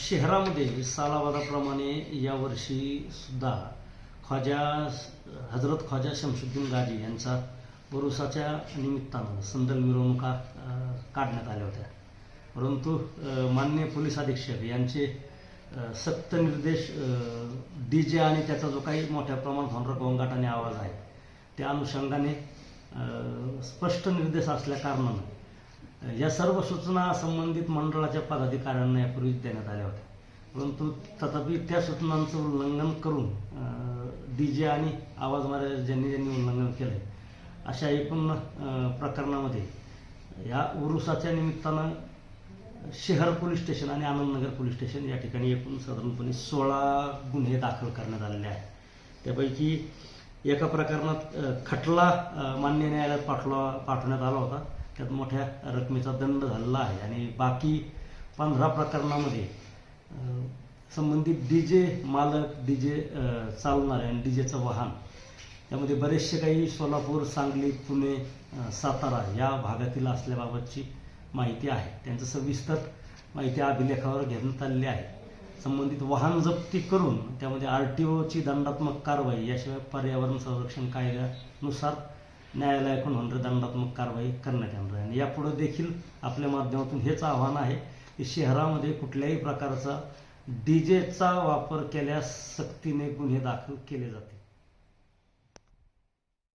शहरामध्ये सालाबादाप्रमाणे यावर्षी सुद्धा हजरत ख्वाजा शमशुद्दीन गाजी यांचा उरुसाच्या निमित्तानं संदल मिरवणुका काढण्यात आल्या होत्या. परंतु माननीय पोलीस अधीक्षक यांचे सक्त निर्देश DJ आणि त्याचा जो काही मोठ्या प्रमाणात होणारा गोंगाटाने आवाज आहे त्या अनुषंगाने स्पष्ट निर्देश असल्या कारणानं या सर्व सूचना संबंधित मंडळाच्या पदाधिकाऱ्यांना यापूर्वीच देण्यात आल्या होत्या. परंतु तथापि त्या सूचनांचं उल्लंघन करून DJ आणि आवाज मारे ज्यांनी उल्लंघन केलं आहे अशा एकूण प्रकरणामध्ये या उरुसाच्या निमित्तानं शहर पोलीस स्टेशन आणि आनंदनगर पोलीस स्टेशन या ठिकाणी एकूण साधारणपणे 16 गुन्हे दाखल करण्यात आलेले आहेत. त्यापैकी एका प्रकरणात खटला मान्य न्यायालयात पाठवण्यात आला होता. त्यात मोठ्या रकमेचा दंड झालेला आहे आणि बाकी 15 प्रकरणामध्ये संबंधित DJ मालक, DJ चालवणारे आणि DJचं वाहन त्यामध्ये बरेचसे काही सोलापूर, सांगली, पुणे, सातारा या भागातील असल्याबाबतची माहिती आहे. त्यांचं सविस्तर माहिती अभिलेखावर घेण्यात आलेली आहे. संबंधित वाहन जप्ती करून त्यामध्ये RTOची दंडात्मक कारवाई याशिवाय पर्यावरण संरक्षण कायद्यानुसार न्यायालयाकडून होणारी दंडात्मक कारवाई करण्यात येणार आहे. आणि यापुढे देखील आपल्या माध्यमातून हेच आव्हान आहे की शहरामध्ये कुठल्याही प्रकारचा DJचा वापर केल्यास सक्तीने गुन्हे दाखल केले जातील.